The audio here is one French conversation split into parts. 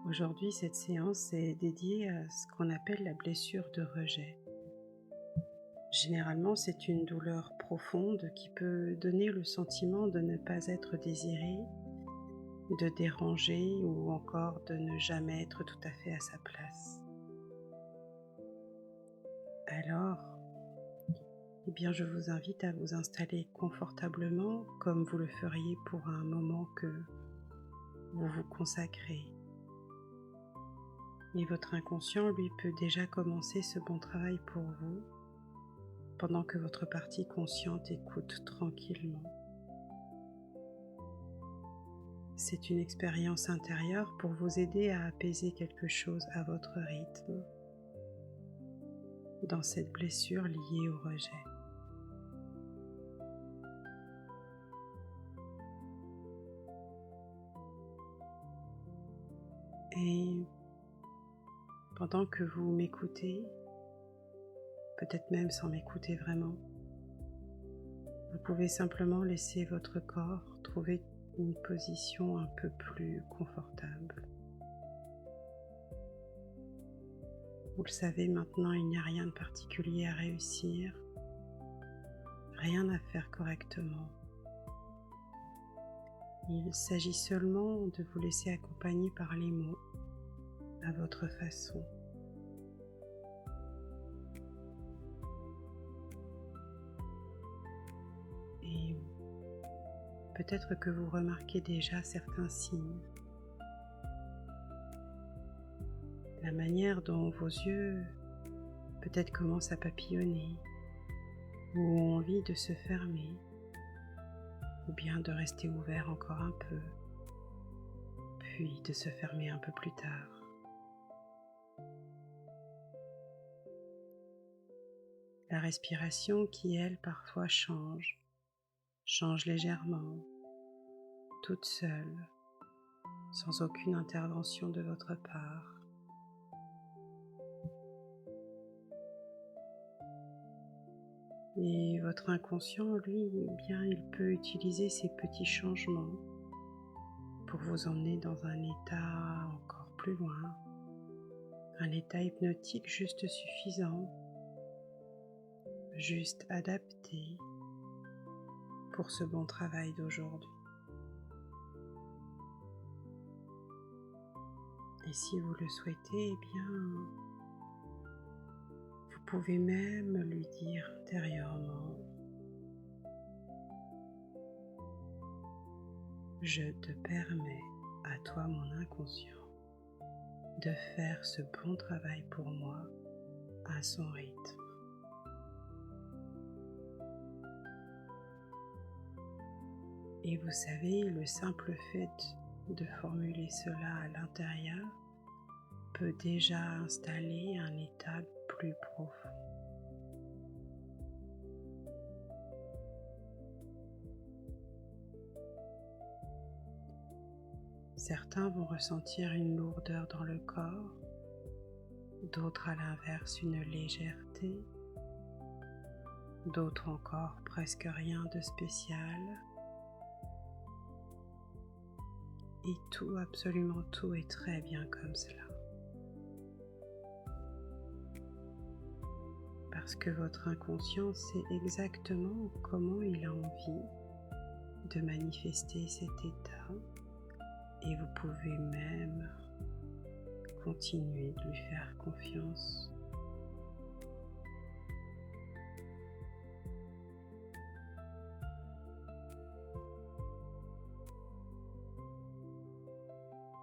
Aujourd'hui, cette séance est dédiée à ce qu'on appelle la blessure de rejet. Généralement, c'est une douleur profonde qui peut donner le sentiment de ne pas être désiré, de déranger ou encore de ne jamais être tout à fait à sa place. Alors, je vous invite à vous installer confortablement comme vous le feriez pour un moment que vous vous consacrez. Et votre inconscient, lui, peut déjà commencer ce bon travail pour vous pendant que votre partie consciente écoute tranquillement. C'est une expérience intérieure pour vous aider à apaiser quelque chose à votre rythme dans cette blessure liée au rejet. Et pendant que vous m'écoutez, peut-être même sans m'écouter vraiment, vous pouvez simplement laisser votre corps trouver une position un peu plus confortable. Vous le savez maintenant, il n'y a rien de particulier à réussir, rien à faire correctement. Il s'agit seulement de vous laisser accompagner par les mots à votre façon. Et peut-être que vous remarquez déjà certains signes. La manière dont vos yeux peut-être commencent à papillonner ou ont envie de se fermer ou bien de rester ouverts encore un peu, puis de se fermer un peu plus tard. La respiration qui, elle, parfois change légèrement, toute seule, sans aucune intervention de votre part. Et votre inconscient, lui, il peut utiliser ces petits changements pour vous emmener dans un état encore plus loin, un état hypnotique juste suffisant, juste adapté pour ce bon travail d'aujourd'hui. Et si vous le souhaitez, vous pouvez même lui dire intérieurement: je te permets, à toi mon inconscient, de faire ce bon travail pour moi à son rythme. Et vous savez, le simple fait de formuler cela à l'intérieur peut déjà installer un état plus profond. Certains vont ressentir une lourdeur dans le corps, d'autres à l'inverse une légèreté, d'autres encore presque rien de spécial. Et tout, absolument tout est très bien comme cela. Parce que votre inconscient sait exactement comment il a envie de manifester cet état et vous pouvez même continuer de lui faire confiance.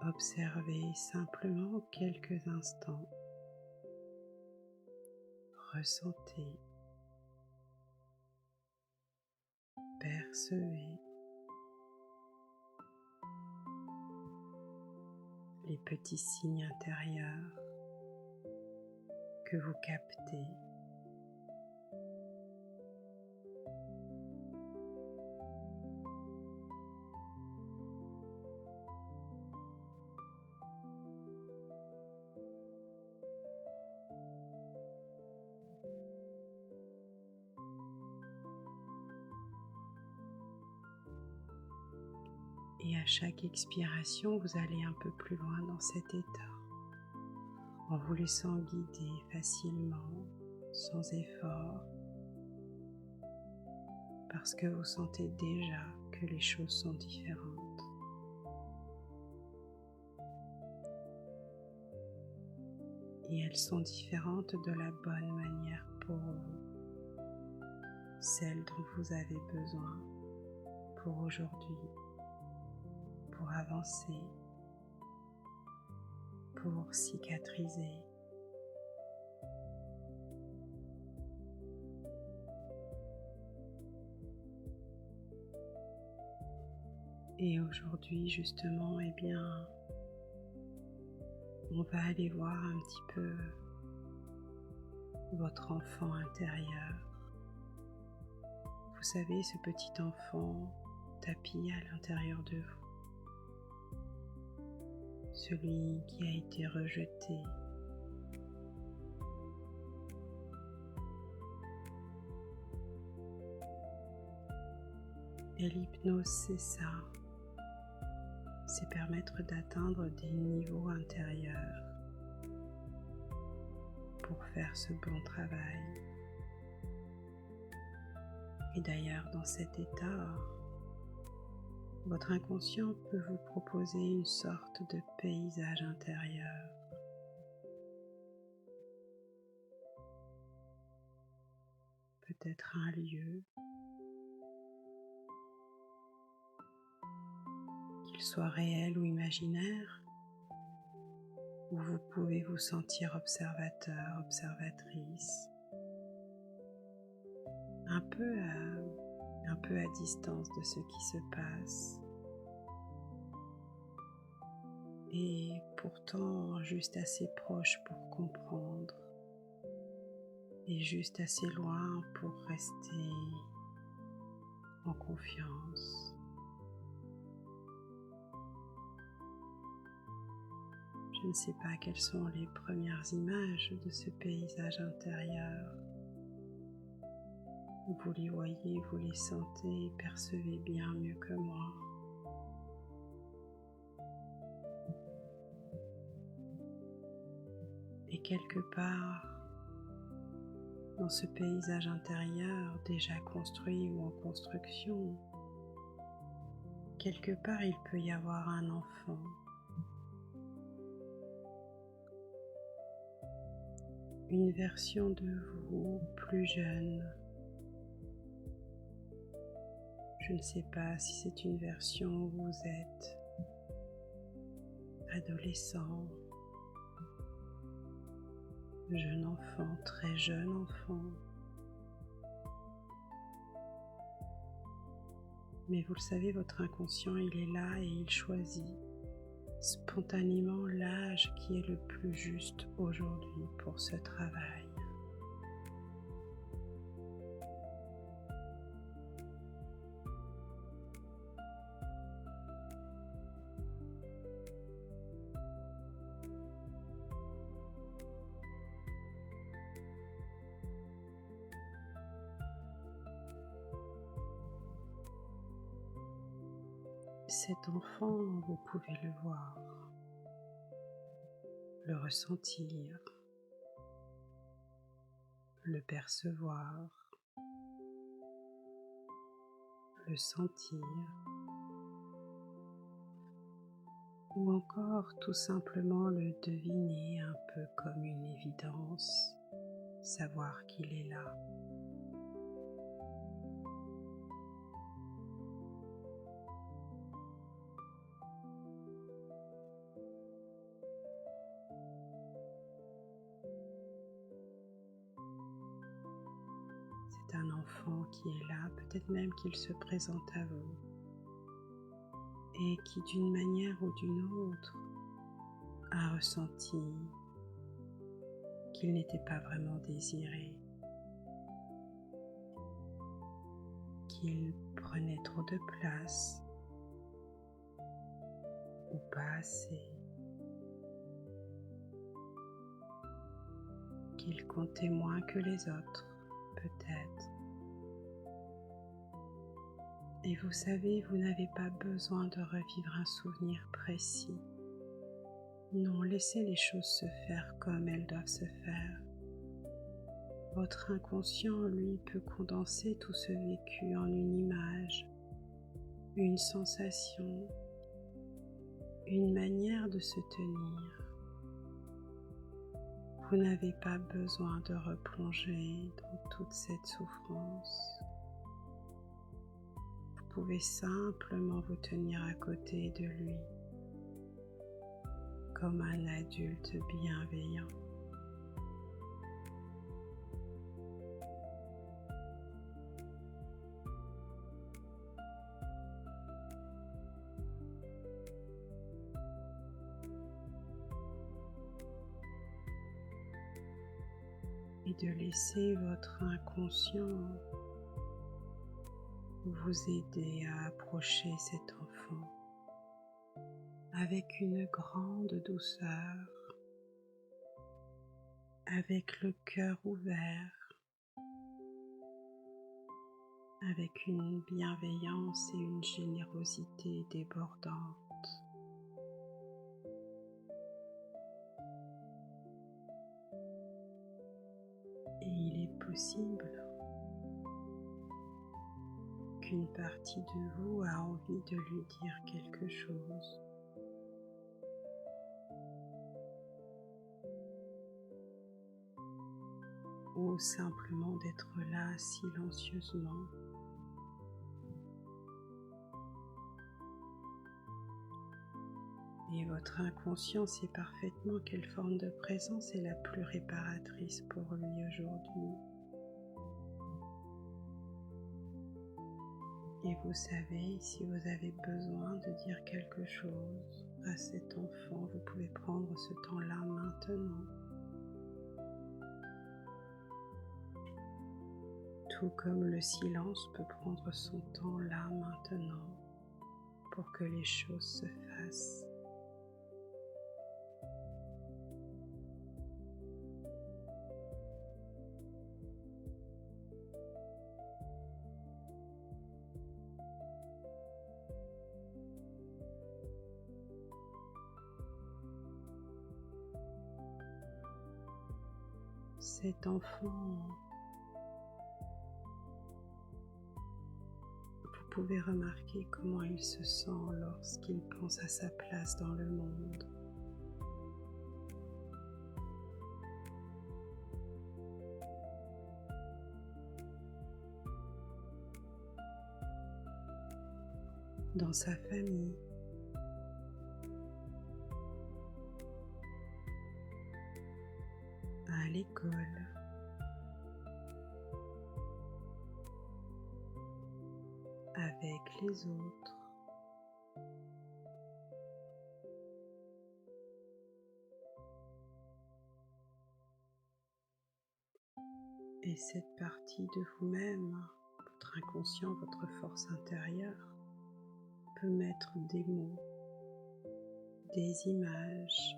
Observez simplement quelques instants. Ressentez, percevez les petits signes intérieurs que vous captez. Et à chaque expiration, vous allez un peu plus loin dans cet état, en vous laissant guider facilement, sans effort, parce que vous sentez déjà que les choses sont différentes. Et elles sont différentes de la bonne manière pour vous, celle dont vous avez besoin pour aujourd'hui, pour avancer, pour cicatriser. Et aujourd'hui, justement, eh bien, on va aller voir un petit peu votre enfant intérieur. Vous savez, ce petit enfant tapis à l'intérieur de vous, celui qui a été rejeté. Et l'hypnose, c'est ça. C'est permettre d'atteindre des niveaux intérieurs pour faire ce bon travail. Et d'ailleurs, dans cet état, votre inconscient peut vous proposer une sorte de paysage intérieur. Peut-être un lieu, qu'il soit réel ou imaginaire, où vous pouvez vous sentir observateur, observatrice, un peu à distance de ce qui se passe, et pourtant juste assez proche pour comprendre, et juste assez loin pour rester en confiance. Je ne sais pas quelles sont les premières images de ce paysage intérieur. Vous les voyez, vous les sentez et percevez bien mieux que moi. Et quelque part, dans ce paysage intérieur déjà construit ou en construction, quelque part il peut y avoir un enfant. Une version de vous plus jeune. Je ne sais pas si c'est une version où vous êtes adolescent, jeune enfant, très jeune enfant. Mais vous le savez, votre inconscient, il est là et il choisit spontanément l'âge qui est le plus juste aujourd'hui pour ce travail. Cet enfant, vous pouvez le voir, le ressentir, le percevoir, le sentir, ou encore tout simplement le deviner un peu comme une évidence, savoir qu'il est là. C'est un enfant qui est là, peut-être même qu'il se présente à vous et qui d'une manière ou d'une autre a ressenti qu'il n'était pas vraiment désiré, qu'il prenait trop de place ou pas assez, qu'il comptait moins que les autres peut-être, Et vous savez, vous n'avez pas besoin de revivre un souvenir précis. Non, laissez les choses se faire comme elles doivent se faire. Votre inconscient, lui, peut condenser tout ce vécu en une image, une sensation, une manière de se tenir. Vous n'avez pas besoin de replonger dans toute cette souffrance. Vous pouvez simplement vous tenir à côté de lui, comme un adulte bienveillant. Et de laisser votre inconscient vous aider à approcher cet enfant avec une grande douceur, avec le cœur ouvert, avec une bienveillance et une générosité débordante. Et il est possible qu'une partie de vous a envie de lui dire quelque chose. Ou simplement d'être là silencieusement. Et votre inconscient sait parfaitement quelle forme de présence est la plus réparatrice pour lui aujourd'hui. Et vous savez, si vous avez besoin de dire quelque chose à cet enfant, vous pouvez prendre ce temps-là maintenant. Tout comme le silence peut prendre son temps là maintenant pour que les choses se fassent. Cet enfant, vous pouvez remarquer comment il se sent lorsqu'il pense à sa place dans le monde. Dans sa famille, à l'école, avec les autres. Et cette partie de vous-même, votre inconscient, votre force intérieure, peut mettre des mots, des images,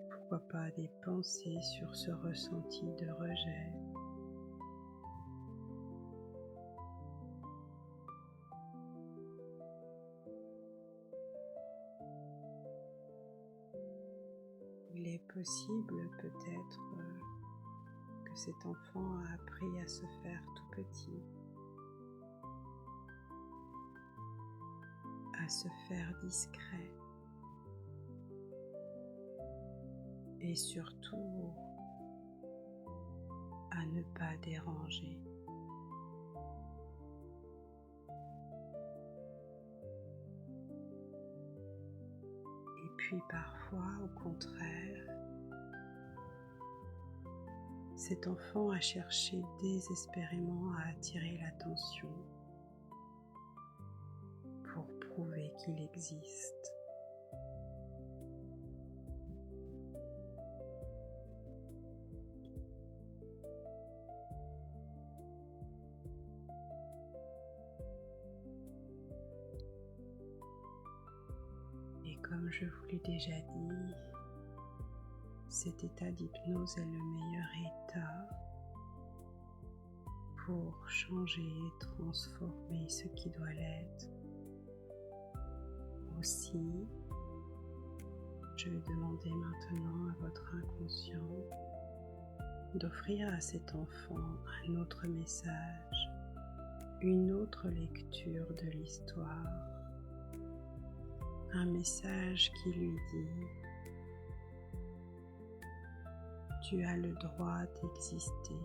pourquoi pas des pensées sur ce ressenti de rejet. Il est possible peut-être que cet enfant a appris à se faire tout petit, à se faire discret et surtout à ne pas déranger. Et puis parfois, au contraire, cet enfant a cherché désespérément à attirer l'attention pour prouver qu'il existe. Et comme je vous l'ai déjà dit, cet état d'hypnose est le meilleur état pour changer, transformer ce qui doit l'être. Aussi, je vais demander maintenant à votre inconscient d'offrir à cet enfant un autre message, une autre lecture de l'histoire, un message qui lui dit: tu as le droit d'exister,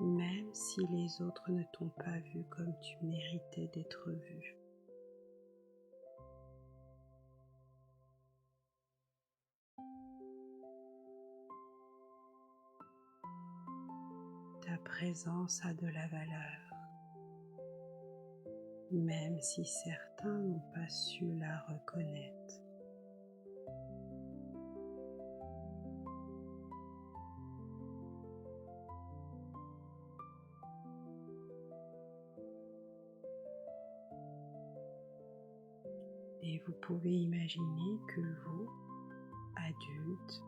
même si les autres ne t'ont pas vu comme tu méritais d'être vu. Ta présence a de la valeur, même si certains n'ont pas su la reconnaître. Et vous pouvez imaginer que vous, adulte,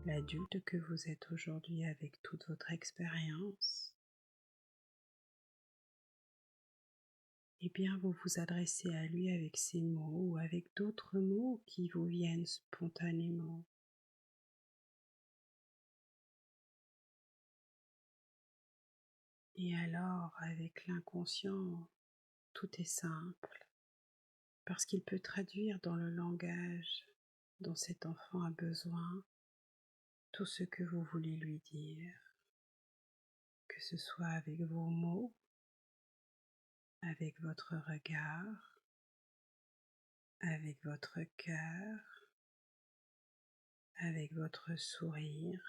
l'adulte que vous êtes aujourd'hui avec toute votre expérience, eh bien vous vous adressez à lui avec ces mots ou avec d'autres mots qui vous viennent spontanément. Et alors, avec l'inconscient, tout est simple, parce qu'il peut traduire dans le langage dont cet enfant a besoin tout ce que vous voulez lui dire, que ce soit avec vos mots, avec votre regard, avec votre cœur, avec votre sourire.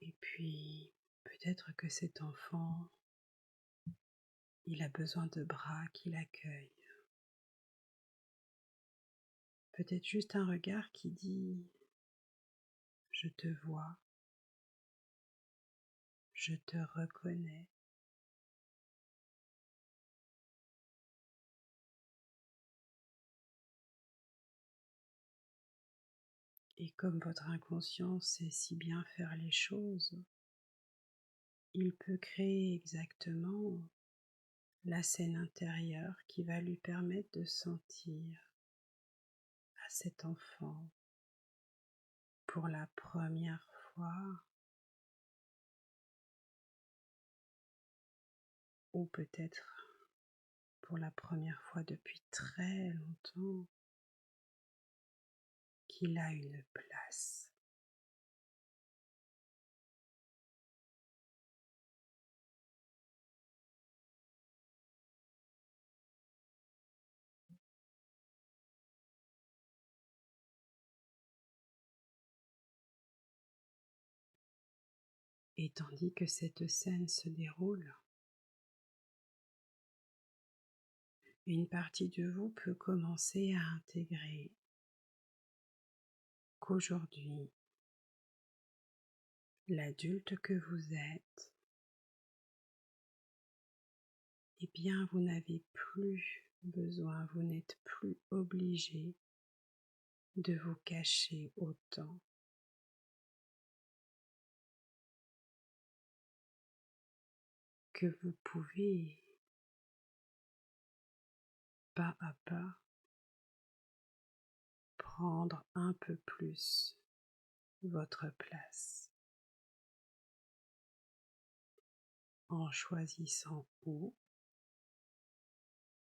Et puis, peut-être que cet enfant, il a besoin de bras qui l'accueillent. Peut-être juste un regard qui dit: je te vois, je te reconnais. Et comme votre inconscient sait si bien faire les choses, il peut créer exactement la scène intérieure qui va lui permettre de sentir à cet enfant pour la première fois, ou peut-être pour la première fois depuis très longtemps, qu'il a une place. Et tandis que cette scène se déroule, une partie de vous peut commencer à intégrer qu'aujourd'hui, l'adulte que vous êtes, eh bien vous n'avez plus besoin, vous n'êtes plus obligé de vous cacher autant. Que vous pouvez, pas à pas, prendre un peu plus votre place en choisissant où,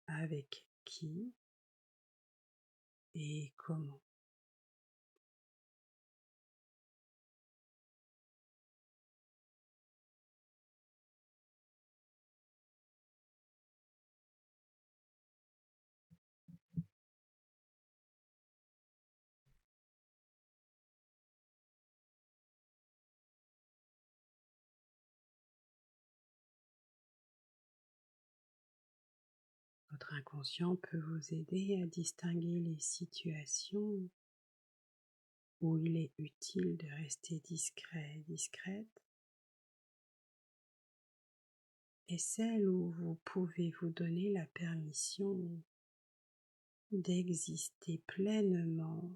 avec qui et comment. Votre inconscient peut vous aider à distinguer les situations où il est utile de rester discret, discrète, et celles où vous pouvez vous donner la permission d'exister pleinement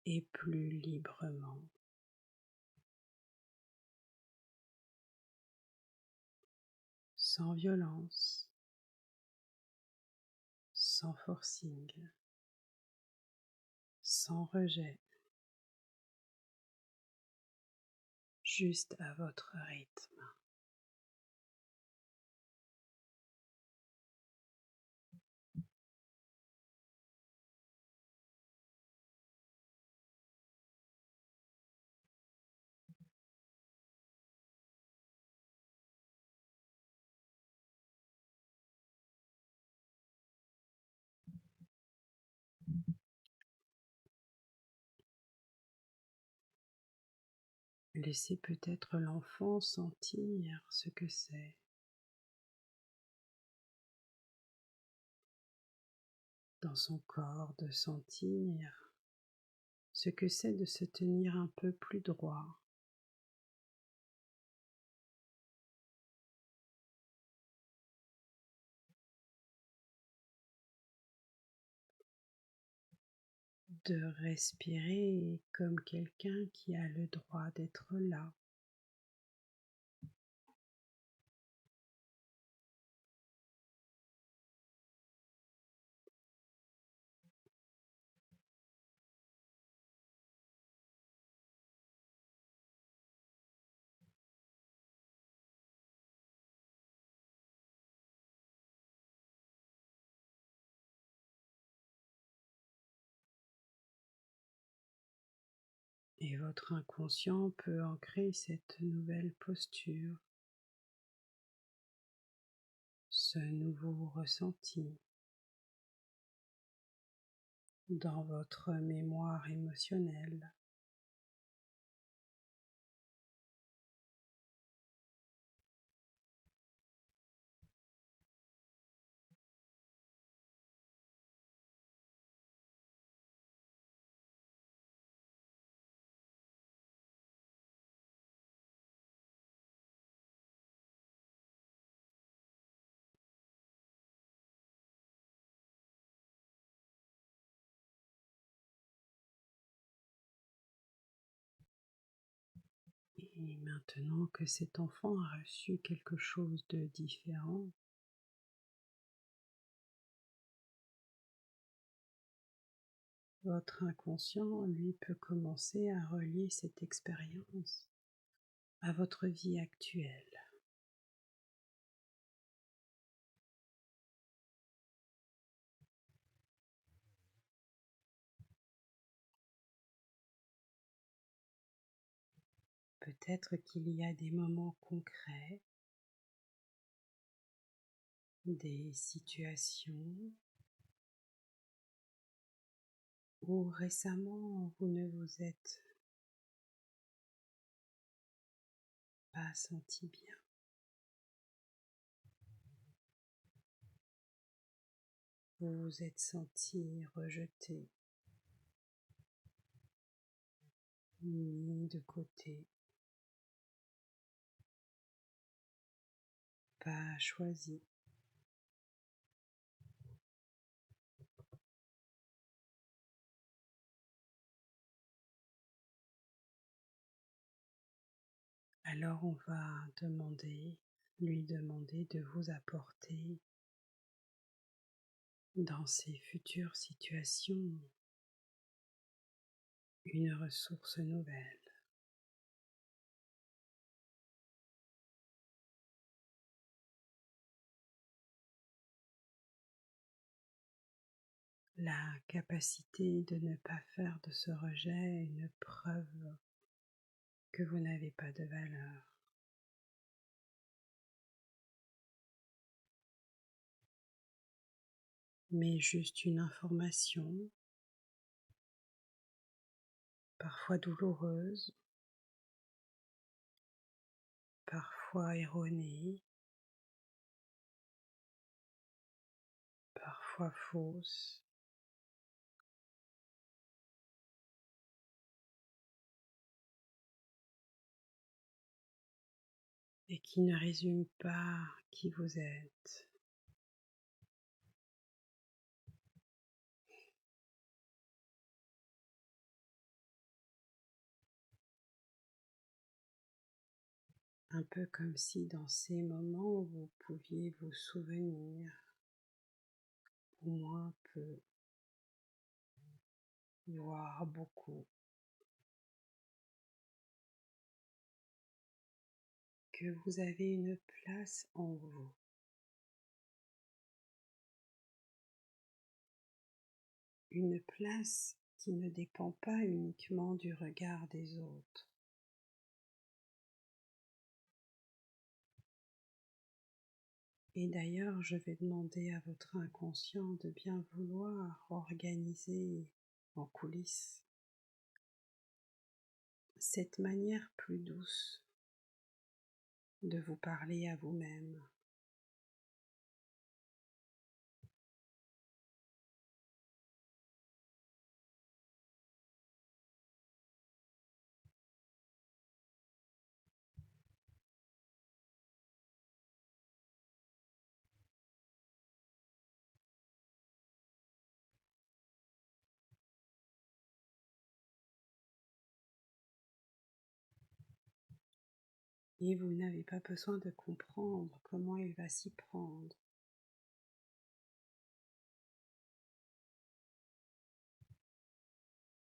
et plus librement, sans violence, sans forcing, sans rejet, juste à votre rythme. Laissez peut-être l'enfant sentir ce que c'est dans son corps, de sentir ce que c'est de se tenir un peu plus droit, de respirer comme quelqu'un qui a le droit d'être là. Et votre inconscient peut ancrer cette nouvelle posture, ce nouveau ressenti dans votre mémoire émotionnelle. Et maintenant que cet enfant a reçu quelque chose de différent, votre inconscient, lui, peut commencer à relier cette expérience à votre vie actuelle. Peut-être qu'il y a des moments concrets, des situations où récemment vous ne vous êtes pas senti bien. Vous vous êtes senti rejeté, mis de côté, pas choisi. Alors on va lui demander de vous apporter dans ces futures situations une ressource nouvelle. La capacité de ne pas faire de ce rejet une preuve que vous n'avez pas de valeur, mais juste une information, parfois douloureuse, parfois erronée, parfois fausses, et qui ne résument pas qui vous êtes. Un peu comme si dans ces moments vous pouviez vous souvenir, au moins peu, voire beaucoup, que vous avez une place en vous. Une place qui ne dépend pas uniquement du regard des autres. Et d'ailleurs, je vais demander à votre inconscient de bien vouloir organiser en coulisses cette manière plus douce de vous parler à vous-même. Et vous n'avez pas besoin de comprendre comment il va s'y prendre.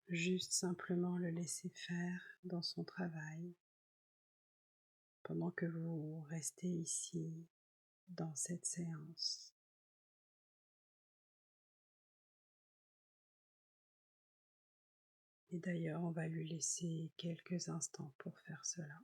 Juste simplement le laisser faire dans son travail pendant que vous restez ici dans cette séance. Et d'ailleurs, on va lui laisser quelques instants pour faire cela.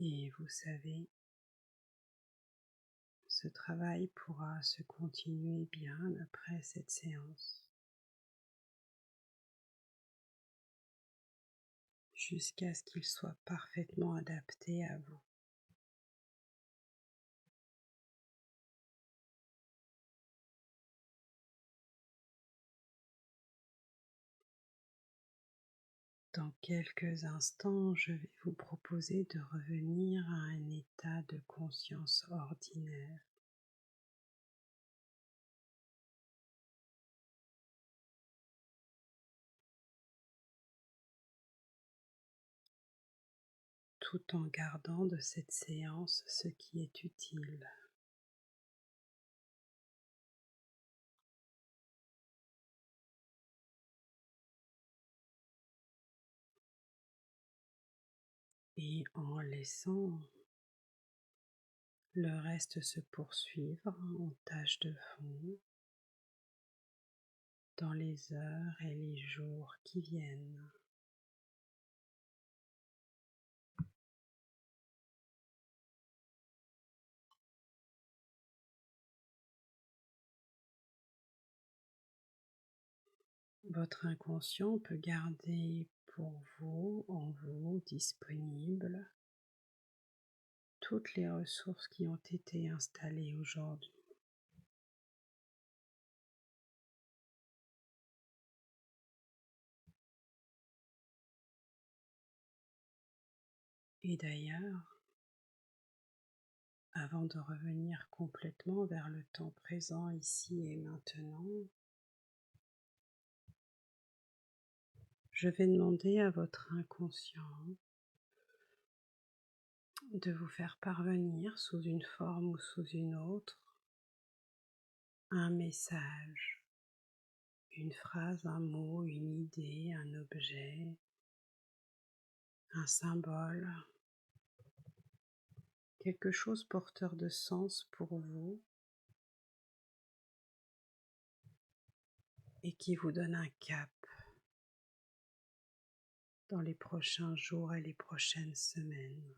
Et vous savez, ce travail pourra se continuer bien après cette séance, jusqu'à ce qu'il soit parfaitement adapté à vous. Dans quelques instants, je vais vous proposer de revenir à un état de conscience ordinaire. Tout en gardant de cette séance ce qui est utile. Et en laissant le reste se poursuivre en tâche de fond dans les heures et les jours qui viennent. Votre inconscient peut garder pour vous, en vous, disponibles toutes les ressources qui ont été installées aujourd'hui. Et d'ailleurs, avant de revenir complètement vers le temps présent ici et maintenant, je vais demander à votre inconscient de vous faire parvenir sous une forme ou sous une autre un message, une phrase, un mot, une idée, un objet, un symbole, quelque chose porteur de sens pour vous et qui vous donne un cap dans les prochains jours et les prochaines semaines.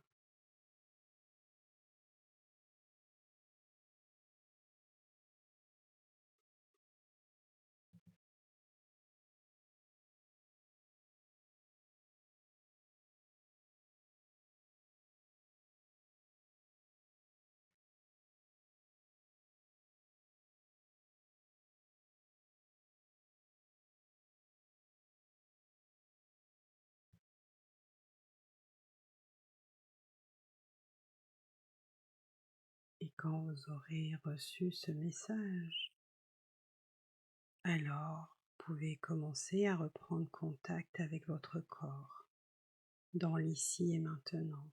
Et quand vous aurez reçu ce message, alors vous pouvez commencer à reprendre contact avec votre corps, dans l'ici et maintenant,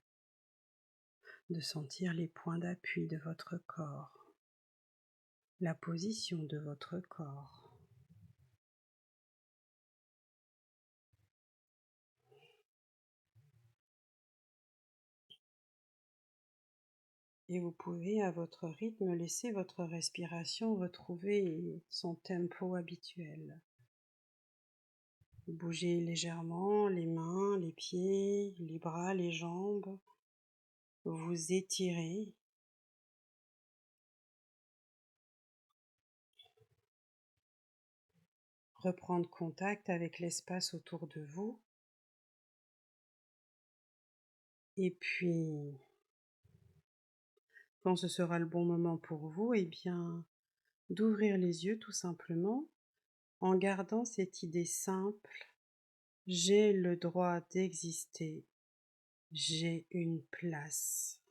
de sentir les points d'appui de votre corps, la position de votre corps. Et vous pouvez à votre rythme laisser votre respiration retrouver son tempo habituel. Vous bougez légèrement les mains, les pieds, les bras, les jambes. Vous étirez. Reprendre contact avec l'espace autour de vous. Et puis, quand ce sera le bon moment pour vous, eh bien, d'ouvrir les yeux tout simplement en gardant cette idée simple: j'ai le droit d'exister, j'ai une place.